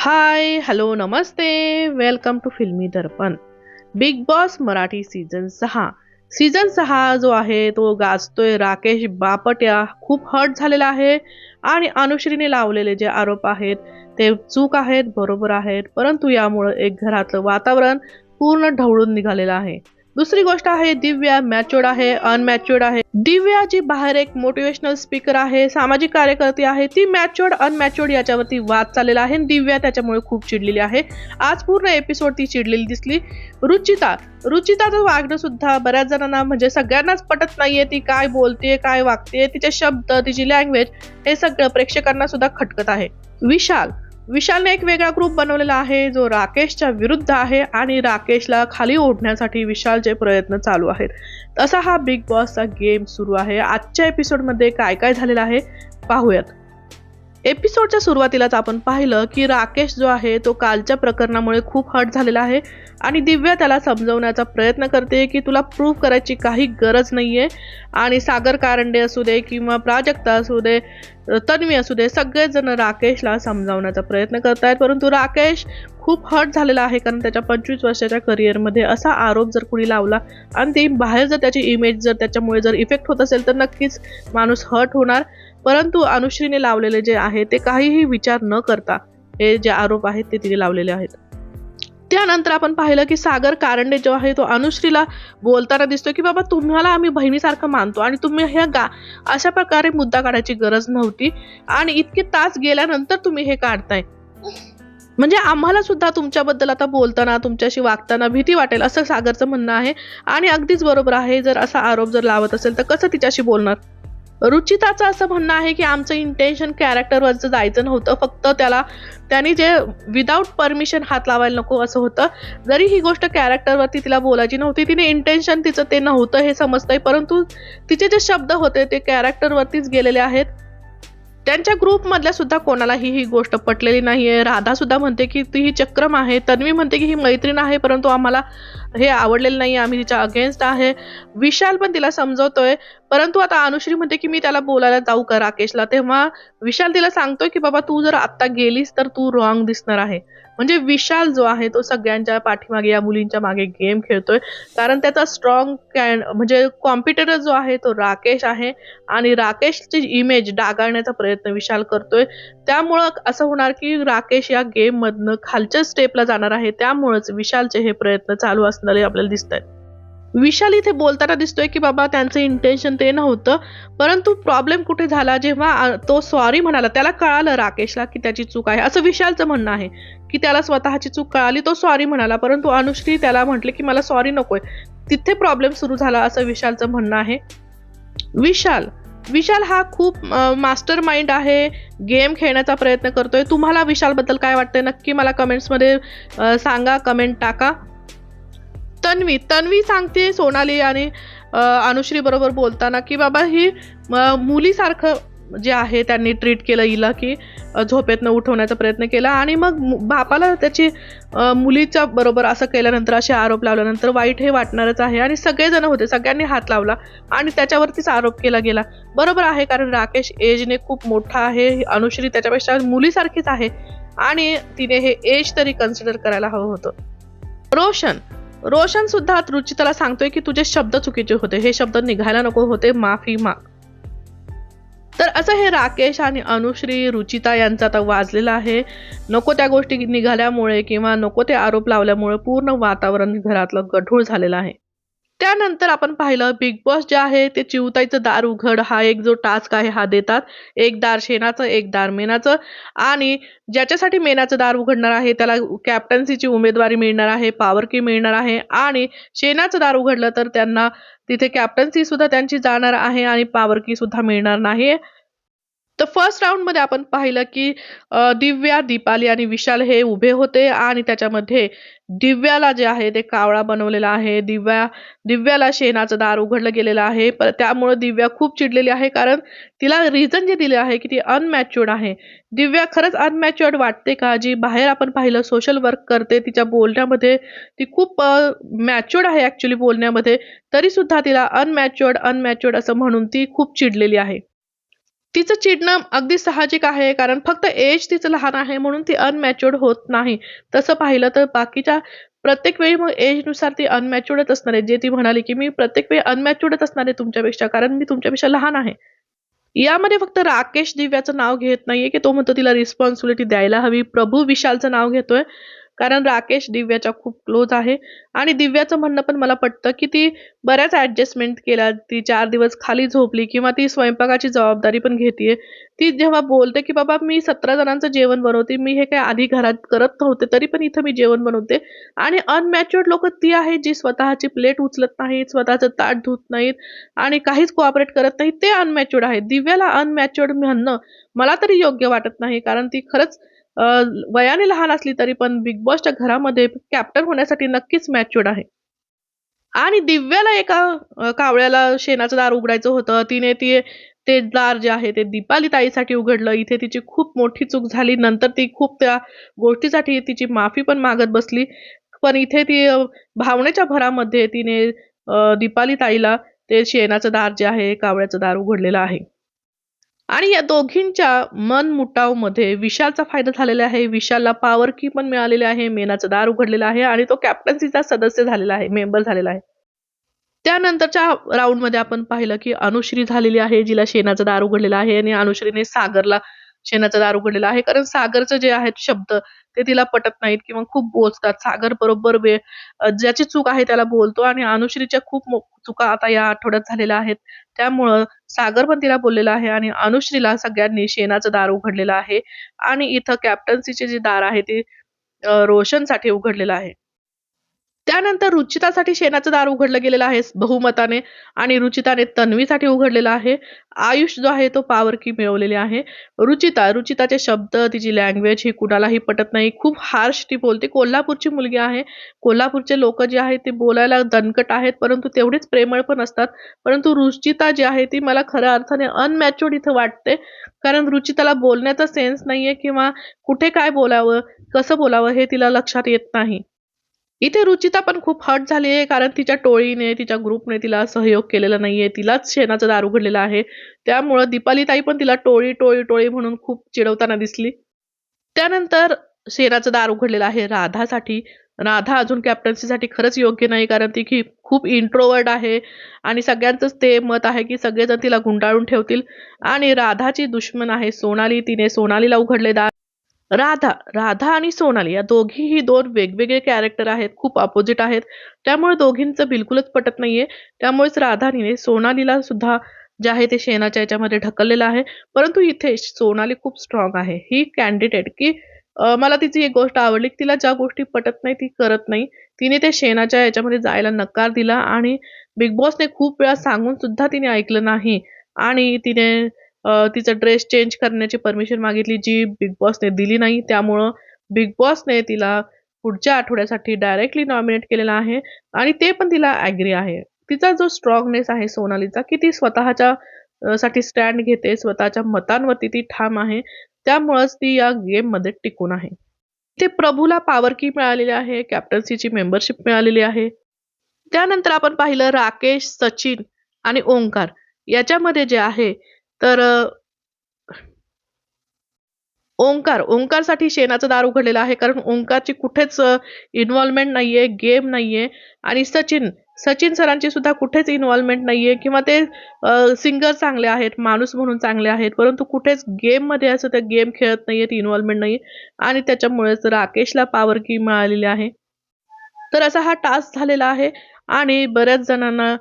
हाय, hello, नमस्ते. Welcome to Filmy Darpan. Bigg Boss Marathi season 6 जो आहे तो गाजतोय. राकेश बापट्या खूप हर्ट झालेला आहे आणि अनुश्रीने लावलेले जे आरोप आहेत ते चूक आहेत, बरोबर आहेत, परंतु यामुळे एक घरातलं वातावरण पूर्ण ढवळून निघालेलं आहे. दुसरी गोष्ट आहे, दिव्या मॅच्युअर्ड आहे, अनमॅच्युअर्ड आहे. दिव्या जी बाहेर एक मोटिवेशनल स्पीकर आहे, सामाजिक कार्यकर्ती आहे, ती मॅच्युअर्ड अनमॅच्युअर्ड याच्यावरती वाद चाललेला आहे. दिव्या त्याच्यामुळे खूप चिडलेली आहे. आज पूर्ण एपिसोड ती चिडलेली दिसली. रुचिताचं वागणं सुद्धा बऱ्याच जणांना म्हणजे सगळ्यांनाच पटत नाहीये. ती काय बोलतेय, काय वागतेय, तिचे शब्द, तिची लँग्वेज हे सगळं प्रेक्षकांना सुद्धा खटकत आहे. विशालने एक वेगळा ग्रुप बनवलेला आहे जो राकेशच्या विरुद्ध आहे आणि राकेशला खाली ओढण्यासाठी विशालचे प्रयत्न चालू आहेत. तसा हा बिग बॉसचा गेम सुरू आहे. आजच्या एपिसोडमध्ये काय काय झालेलं आहे पाहूयात. एपिसोडच्या सुरुवातीलाच आपण पाहिलं की राकेश जो आहे तो कालच्या प्रकरणामुळे खूप हर्ट झालेला आहे आणि दिव्या त्याला समजवण्याचा प्रयत्न करते की तुला प्रूव्ह करायची काही गरज नाहीये. आणि सागर कारंडे असू दे किंवा प्राजक्ता असू दे, तन्वी असू दे, सगळेच जण राकेशला समजावण्याचा प्रयत्न करतायत. परंतु राकेश खूप हर्ट झालेला आहे कारण त्याच्या 25 वर्षाच्या करिअरमध्ये असा आरोप जर कुणी लावला आणि ते बाहेर जर त्याची इमेज जर त्याच्यामुळे जर इफेक्ट होत असेल तर नक्कीच माणूस हर्ट होणार. परंतु अनुश्रीने लावलेले जे आहे ते काहीही विचार न करता हे जे आरोप आहेत ते तिने लावलेले आहेत. त्यानंतर आपण पाहिलं की सागर कारंडे जो आहे तो अनुश्रीला बोलताना दिसतो की बाबा तुम्हाला आम्ही बहिणीसारखं मानतो आणि तुम्ही अशा प्रकारे मुद्दा काढायची गरज नव्हती आणि इतके तास गेल्यानंतर तुम्ही हे काढताय, म्हणजे आम्हाला सुद्धा तुमच्याबद्दल आता बोलताना, तुमच्याशी वागताना भीती वाटेल, असं सागरचं म्हणणं आहे. आणि अगदीच बरोबर आहे, जर असा आरोप जर लावत असेल तर कसं तिच्याशी बोलणार. रुचिताचं असं म्हणणं आहे की आमचं इंटेन्शन कॅरेक्टरवरचं जायचं नव्हतं, फक्त त्यांनी जे विदाऊट परमिशन हात लावायला नको असं होतं. जरी ही गोष्ट कॅरेक्टरवरती तिला बोलायची नव्हती, तिने इंटेन्शन तिचं ते नव्हतं हे समजतंय, परंतु तिचे जे शब्द होते ते कॅरेक्टरवरतीच गेलेले आहेत. त्यांच्या ग्रुपमधल्या सुद्धा कोणाला ही गोष्ट पटलेली नाहीये. राधा सुद्धा म्हणते की ती ही चक्रम आहे, तन्वी म्हणते की ही मैत्रीण आहे, परंतु आम्हाला हे आवडलेलं नाही, आम्ही तिच्या अगेन्स्ट आहे. विशाल पण तिला समजवतोय, परंतु आता अनुश्री म्हणते की मी त्याला बोलायला जाऊ का राकेशला. तेव्हा विशाल तिला सांगतोय की बाबा तू जर आता गेलीस तर तू रॉंग दिसणार आहे. म्हणजे विशाल जो आहे तो सगळ्यांच्या पाठीमागे या मुलींच्या मागे गेम खेळतोय कारण त्याचा स्ट्रॉंग म्हणजे कॉम्पिटिटर जो आहे तो राकेश आहे आणि राकेशची इमेज डागाळण्याचा प्रयत्न विशाल करतोय. त्यामुळं असं होणार की राकेश या गेम मधनं खालच्या स्टेपला जाणार आहे. त्यामुळेच विशालचे हे प्रयत्न चालू असणारे आपल्याला दिसत आहेत. विशाल इथे बोलताना दिसतोय की बाबा त्यांचं इंटेन्शन ते नव्हतं, परंतु प्रॉब्लेम कुठे झाला जेव्हा तो सॉरी म्हणाला. त्याला कळालं राकेशला की त्याची चूक आहे, असं विशालचं म्हणणं आहे की त्याला स्वतःची चूक कळाली, तो सॉरी म्हणाला, परंतु अनुश्री त्याला म्हटले की मला सॉरी नकोय. तिथे प्रॉब्लेम सुरू झाला असं विशालचं म्हणणं आहे. विशाल हा खूप मास्टर माइंड आहे, गेम खेळण्याचा प्रयत्न करतोय. तुम्हाला विशालबद्दल काय वाटतंय नक्की मला कमेंट्समध्ये सांगा, कमेंट टाका. तन्वी सांगते सोनाली आणि अनुश्री बरोबर बोलताना की बाबा ही मुलीसारखं जे आहे त्यांनी ट्रीट केलं हिला, की झोपेतनं उठवण्याचा प्रयत्न केला आणि मग बापाला त्याची मुलीच्या बरोबर असं केल्यानंतर, असे आरोप लावल्यानंतर वाईट हे वाटणारच आहे. आणि सगळेजण होते, सगळ्यांनी हात लावला आणि त्याच्यावरतीच आरोप केला गेला. बरोबर आहे, कारण राकेश एजने खूप मोठा आहे, अनुश्री त्याच्यापेक्षा मुलीसारखीच आहे आणि तिने हे एज तरी कन्सिडर करायला हवं होतं. रोशन सुद्धा रुचिताला सांगतोय की तुझे शब्द चुकीचे होते, हे शब्द निघायला नको होते, माफी माग. तर असं हे राकेश आणि अनुश्री, रुचिता यांचा आता वाजलेला आहे. नको त्या गोष्टी निघाल्यामुळे किंवा नको ते आरोप लावल्यामुळे पूर्ण वातावरण घरातलं गढूळ झालेलं आहे. त्यानंतर आपण पाहिलं बिग बॉस जे आहे ते चिवताईचं दार उघड हा एक जो टास्क आहे हा देतात. एक दार शेणाचं, एक दार मेनाचं, आणि ज्याच्यासाठी मेनाचं दार उघडणार आहे त्याला कॅप्टन्सीची उमेदवारी मिळणार आहे, पॉवर की मिळणार आहे. आणि शेणाचं दार उघडलं तर त्यांना तिथे कॅप्टन्सी सुद्धा त्यांची जाणार आहे आणि पॉवर की सुद्धा मिळणार नाही. तर फर्स्ट राऊंड मध्ये आपण पाहिलं की दिव्या, दीपाली आणि विशाल हे उभे होते आणि त्याच्यामध्ये दिव्याला जे आहे ते कावळा बनवलेला आहे. दिव्याला शेणाचं दार उघडलं गेलेलं आहे. त्यामुळे दिव्या खूप चिडलेली आहे कारण तिला रिझन जे दिले आहे की ती अनमॅच्युअर्ड आहे. दिव्या खरंच अनमॅच्युअर्ड वाटते का? जी बाहेर आपण पाहिलं सोशल वर्क करते, तिच्या बोलण्यामध्ये ती खूप मॅच्युअर्ड आहे ऍक्च्युली बोलण्यामध्ये, तरी सुद्धा तिला अनमॅच्युअर्ड असं म्हणून ती खूप चिडलेली आहे. तिचं चिडणं अगदी साहजिक आहे, कारण फक्त एज तिचं लहान आहे म्हणून ती अनमॅच्युअर्ड होत नाही. तसं पाहिलं तर बाकीच्या प्रत्येक वेळी मग एजनुसार ती अनमॅच्युअर्डच असणार आहे. जे ती म्हणाली, की "मी प्रत्येक वेळी अनमॅच्युअर्डच असणार आहे तुमच्यापेक्षा, कारण मी तुमच्यापेक्षा लहान आहे." यामध्ये फक्त राकेश दिव्याचं नाव घेत नाहीये, की तो म्हणतो तिला रिस्पॉन्सिबिलिटी द्यायला हवी. प्रभू विशालचं नाव घेतोय. कारण राकेश दिव्याच्या खूप क्लोज आहे आणि दिव्याचं म्हणणं पण मला पटतं, की ती बऱ्याच ॲडजस्टमेंट केल्या. ती 4 दिवस खाली झोपली किंवा ती स्वयंपाकाची जबाबदारी पण घेतीये. ती जेव्हा बोलते, की "बाबा मी 17 जणांचं जेवण बनवते. मी हे काय आधी घरात करत नव्हते, तरी पण इथं मी जेवण बनवते." आणि अनमॅच्युअर्ड लोकं ती आहेत, जी स्वतःची प्लेट उचलत नाहीत, स्वतःचं ताट धुत नाहीत आणि काहीच कोऑपरेट करत नाहीत. ते अनमॅच्युअर्ड आहेत. दिव्याला अनमॅच्युअर्ड म्हणणं मला तरी योग्य वाटत नाही. कारण ती खरंच अ, वयाने लहान असली तरी पण बिग बॉसच्या घरामध्ये कॅप्टन होण्यासाठी नक्कीच मॅच्युअर्ड आहे. आणि दिव्याला एका कावळ्याला शेणाचं दार उघडायचं होतं. तिने ते दार जे आहे ते दीपाली ताईसाठी उघडलं. इथे तिची खूप मोठी चूक झाली. नंतर ती खूप त्या गोष्टीसाठी तिची माफी पण मागत बसली. पण इथे ती भावनेच्या भरामध्ये तिने दीपाली ताईला ते शेणाचं दार जे आहे, कावळ्याचं दार उघडलेलं आहे. आणि या दोघींच्या मनमुटावमध्ये विशालचा फायदा झालेला आहे. विशालला पॉवर की पण मिळालेली आहे. मेणाचं दार उघडलेलं आहे आणि तो कॅप्टन्सीचा सदस्य झालेला आहे, मेंबर झालेला आहे. त्यानंतरच्या राउंडमध्ये आपण पाहिलं, की अनुश्री झालेली आहे, जिला शेणाचं दार उघडलेलं आहे आणि अनुश्रीने सागरला शेणाचं दार उघडलेलं आहे. कारण सागरचं जे आहेत शब्द ते तिला पटत नाहीत किंवा खूप बोचतात. सागर बरोबर ज्याची चूक आहे त्याला बोलतो आणि अनुश्रीच्या खूप चुका आता या आठवड्यात झालेल्या आहेत. त्यामुळं सागर पण तिला बोललेला आहे आणि अनुश्रीला सगळ्यांनी शेणाचं दार उघडलेलं आहे आणि इथं कॅप्टन्सीचे जे दार आहे ते रोशनसाठी उघडलेलं आहे. त्यानंतर रुचितासाठी शेणाचं दार उघडलं गेलेलं आहे बहुमताने आणि रुचिताने तन्वीसाठी उघडलेलं आहे. आयुष जो आहे तो पॉवर की मिळवलेली आहे. रुचिताचे शब्द, तिची लँग्वेज ही कुणालाही पटत नाही. खूप हार्श ती बोलते. कोल्हापूरची मुलगी आहे. कोल्हापूरचे लोकं जे आहेत ते बोलायला दणकट आहेत, परंतु तेवढेच प्रेमळ पण असतात. परंतु रुचिता जी आहे ती मला खऱ्या अर्थाने अनमॅच्युअर्ड इथं वाटते. कारण रुचिताला बोलण्याचा सेन्स नाहीये किंवा कुठे काय बोलावं, कसं बोलावं हे तिला लक्षात येत नाही. इथे रुचिता पण खूप हर्ट झाली आहे, कारण तिच्या टोळीने, तिच्या ग्रुपने तिला सहयोग केलेला नाहीये. तिलाच शेणाचं दार उघडलेलं आहे. त्यामुळं दीपाली ताई पण तिला टोळी, टोळी, टोळी म्हणून खूप चिडवताना दिसली. त्यानंतर शेणाचं दार उघडलेलं आहे राधासाठी. राधा अजून कॅप्टन्सीसाठी खरंच योग्य नाही, कारण ती खूप इंट्रोव्हर्ट आहे आणि सगळ्यांचंच ते मत आहे, की सगळेजण तिला गुंडाळून ठेवतील आणि राधाची दुश्मन आहे सोनाली. तिने सोनालीला उघडले दार. राधा आणि सोनाली या दोघीही 2 वेगवेगळे कॅरेक्टर आहेत, खूप अपोझिट आहेत. त्यामुळे दोघींचं बिलकुलच पटत नाहीये. त्यामुळेच राधाने सोनालीला सुद्धा जे आहे ते शेणाच्या ह्याच्यामध्ये ढकललेलं आहे. परंतु इथे सोनाली खूप स्ट्राँग आहे. ही कॅन्डिडेट की मला तिची एक गोष्ट आवडली, की तिला ज्या गोष्टी पटत नाही ती करत नाही. तिने ते शेणाच्या ह्याच्यामध्ये जायला नकार दिला आणि बिग बॉसने खूप वेळा सांगून सुद्धा तिने ऐकलं नाही आणि तिने तिचा ड्रेस चेंज करण्याची परमिशन मागितली, जी बिग बॉसने दिली नाही. त्यामुळं बिग बॉसने तिला पुढच्या आठवड्यासाठी डायरेक्टली नॉमिनेट केलेलं आहे आणि ते पण तिला ॲग्री आहे. तिचा जो स्ट्राँगनेस आहे सोनालीचा, की ती स्वतःच्या साठी स्टँड घेते, स्वतःच्या मतांवरती ती ठाम आहे. त्यामुळंच ती या गेममध्ये टिकून आहे. इथे प्रभूला पॉवर की मिळालेली आहे, कॅप्टन्सीची मेंबरशिप मिळालेली आहे. त्यानंतर आपण पाहिलं राकेश, सचिन आणि ओंकार याच्यामध्ये जे आहे तर ओंकारसाठी शेणाचं दार उघडलेलं आहे. कारण ओंकारची कुठेच इन्व्हॉल्वमेंट नाहीये, गेम नाहीये आणि सचिन सरांची सुद्धा कुठेच इन्व्हॉल्वमेंट नाहीये किंवा ते सिंगर चांगले आहेत, माणूस म्हणून चांगले आहेत. परंतु कुठेच गेममध्ये असं ते गेम खेळत नाहीयेत, इन्व्हॉल्वमेंट नाहीये आणि त्याच्यामुळेच राकेशला पॉवर की मिळालेली आहे. तर असा हा टास्क झालेला आहे आणि बऱ्याच जणांना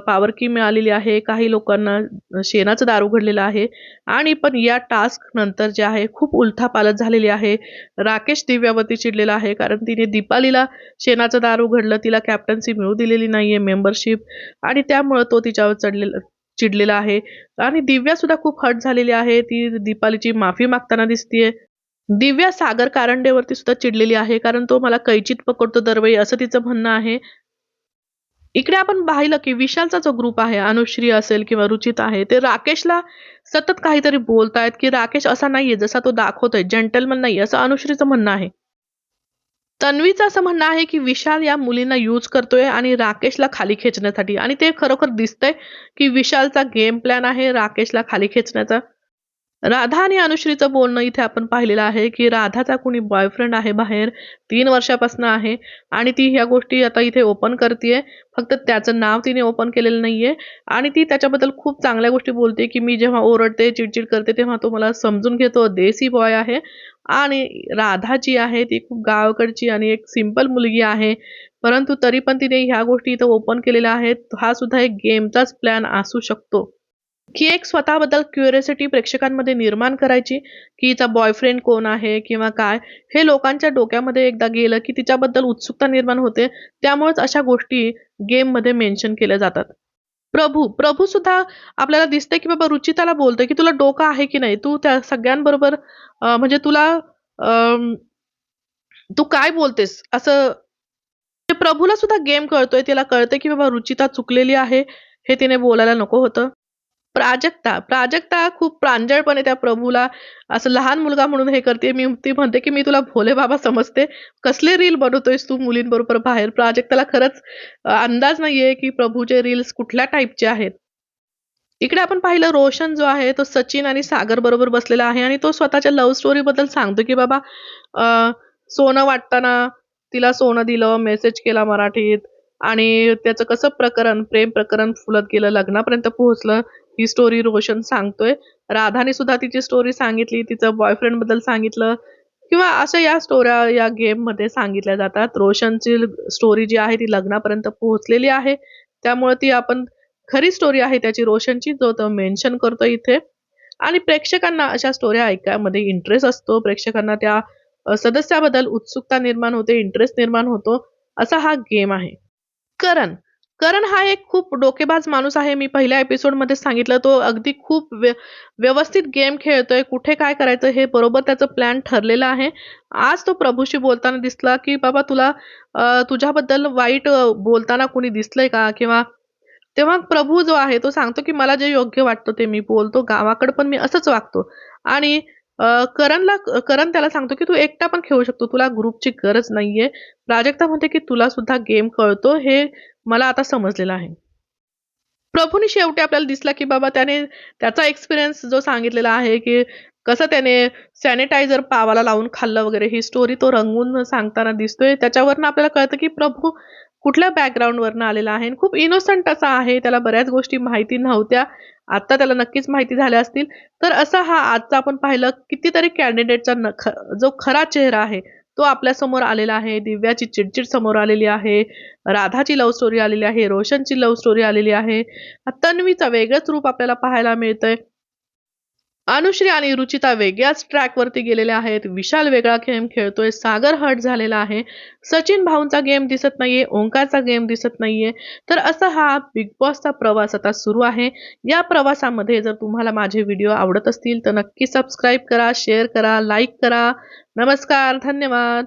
पॉवर की मिळालेली आहे. काही लोकांना शेणाचं दार उघडलेलं आहे आणि पण या टास्क नंतर जे आहे खूप उलथापालथ झालेली आहे. राकेश दिव्यावरती चिडलेला आहे, कारण तिने दीपालीला शेणाचं दार उघडलं. तिला कॅप्टन्सी मिळू दिलेली नाहीये, मेंबरशिप आणि त्यामुळं तो तिच्यावर चिडलेला आहे आणि दिव्यासुद्धा खूप हर्ट झालेली आहे. ती दीपालीची माफी मागताना दिसतीये. दिव्या सागर कारंडेवरती सुद्धा चिडलेली आहे, कारण तो मला कैचीत पकडतो दरवेळी असं तिचं म्हणणं आहे. इकडे आपण पाहिलं, की विशालचा जो ग्रुप आहे, अनुश्री असेल किंवा रुचिता आहे, ते राकेशला सतत काहीतरी बोलतायत, की राकेश असा नाहीये जसा तो दाखवतोय, जेंटलमन नाहीये असं अनुश्रीचं म्हणणं आहे. तन्वीचं असं म्हणणं आहे, की विशाल या मुलींना यूज करतोय आणि राकेशला खाली खेचण्यासाठी आणि ते खरोखर दिसतंय, की विशालचा गेम प्लॅन आहे राकेशला खाली खेचण्याचा. राधा आणि अनुश्रीचं बोलणं इथे आपण पाहिलेलं आहे, की राधाचा कुणी बॉयफ्रेंड आहे बाहेर 3 वर्षापासून आहे आणि ती ह्या गोष्टी आता इथे ओपन करतीये. फक्त त्याचं नाव तिने ओपन केलेलं नाहीये आणि ती त्याच्याबद्दल खूप चांगल्या गोष्टी बोलते, की मी जेव्हा ओरडते, चिडचिड करते तेव्हा तो मला समजून घेतो. देसी बॉय आहे आणि राधा जी आहे ती खूप गावाकडची आणि एक सिंपल मुलगी आहे. परंतु तरी पण तिने ह्या गोष्टी इथं ओपन केलेल्या आहेत. हा सुद्धा एक गेमचाच प्लॅन असू शकतो. की एक स्वतःबद्दल क्युरिओसिटी प्रेक्षकांमध्ये निर्माण करायची, की हिचा बॉयफ्रेंड कोण आहे किंवा काय? हे लोकांच्या डोक्यामध्ये एकदा गेलं, की तिच्याबद्दल उत्सुकता निर्माण होते. त्यामुळेच अशा गोष्टी गेममध्ये मेन्शन केल्या जातात. प्रभू सुद्धा आपल्याला दिसतंय, की बाबा रुचिताला बोलतोय, की "तुला डोकं आहे की नाही? तू त्या सगळ्यांबरोबर म्हणजे तुला अं, तू काय बोलतेस?" असं ते प्रभूला सुद्धा गेम कळतोय. तिला कळतंय, की बाबा रुचिता चुकलेली आहे. हे तिने बोलायला नको होतं. प्राजक्ता खूप प्रांजळपणे त्या प्रभूला असं लहान मुलगा म्हणून हे करते. ती म्हणते, की "मी तुला भोले बाबा समजते. कसले रील बनवतोयस तू मुलींबरोबर बाहेर?" प्राजक्ताला खरंच अंदाज नाहीये, की प्रभूचे रील्स कुठल्या टाइपचे आहेत. इकडे आपण पाहिलं रोशन जो आहे तो सचिन आणि सागर बरोबर बसलेला आहे आणि तो स्वतःच्या लव्ह स्टोरी बद्दल सांगतो, की बाबा अ, सोनं वाटताना तिला सोनं दिलं, मेसेज केला मराठीत आणि त्याचं कसं प्रेम प्रकरण फुलत गेलं, लग्नापर्यंत पोहोचलं. ही स्टोरी रोशन सांगतोय. राधाने सुद्धा तिची स्टोरी सांगितली, तिचं बॉयफ्रेंडबद्दल सांगितलं किंवा अशा या स्टोऱ्या या गेममध्ये सांगितल्या जातात. रोशनची स्टोरी जी आहे ती लग्नापर्यंत पोहोचलेली आहे. त्यामुळे ती आपण खरी स्टोरी आहे त्याची रोशनची जो तो मेन्शन करतो इथे आणि प्रेक्षकांना अशा स्टोऱ्या ऐकण्यामध्ये इंटरेस्ट असतो. प्रेक्षकांना त्या सदस्याबद्दल उत्सुकता निर्माण होते, इंटरेस्ट निर्माण होतो. असा हा गेम आहे. करण. करण हा एक खूप डोकेबाज माणूस आहे. मी पहिल्या एपिसोडमध्ये सांगितलं तो अगदी खूप व्यवस्थित गेम खेळतोय. कुठे काय करायचं हे बरोबर त्याचं प्लॅन ठरलेलं आहे. आज तो प्रभूशी बोलताना दिसला, की "बाबा तुला तुझ्याबद्दल वाईट बोलताना कुणी दिसलंय का?" किंवा तेव्हा प्रभू जो आहे तो सांगतो, की "मला जे योग्य वाटतं ते मी बोलतो. गावाकडे पण मी असंच वागतो." आणि करण त्याला सांगतो, की "तू एकटा पण खेळू शकतो. तुला ग्रुपची गरज नाहीये." प्राजक्ता म्हणते, की "तुला सुद्धा गेम कळतो हे मला आता समजलेलं आहे." प्रभूनी शेवटी आपल्याला दिसला, की बाबा त्याने त्याचा एक्सपिरियन्स जो सांगितलेला आहे, की कसं त्याने सॅनिटायझर पावाला लावून खाल्लं वगैरे ही स्टोरी तो रंगवून सांगताना दिसतोय. त्याच्यावरनं आपल्याला कळतं, की प्रभू कुठल्या बॅकग्राऊंडवरनं आलेला आहे आणि खूप इनोसंट असा आहे. त्याला बऱ्याच गोष्टी माहिती नव्हत्या. आता त्याला नक्कीच माहिती झाल्या असतील. तर असा हा आजचा आपण पाहिलं कितीतरी कॅन्डिडेटचा जो खरा चेहरा आहे, तो आपल्यासमोर आलेला आहे. दिव्याची चिडचिड समोर आलेली आहे. राधाची लव्ह स्टोरी आलेली आहे. रोशनची लव्ह स्टोरी आलेली आहे. तन्वीचं वेगळंच रूप आपल्याला पाहायला मिळतंय. अनुश्री आणि रुचिता वेगळ्याच ट्रॅकवरती गेलेल्या आहेत. विशाल वेगळा गेम खेळतोय. सागर हर्ट झालेला आहे. सचिन भाऊंचा गेम दिसत नाहीये. ओंकारचा गेम दिसत नाहीये. तर असा हा बिग बॉसचा प्रवास आता सुरू आहे. या प्रवासामध्ये जर तुम्हाला माझे व्हिडिओ आवडत असतील तर नक्की सबस्क्राईब करा, शेअर करा, लाईक करा. नमस्कार. धन्यवाद.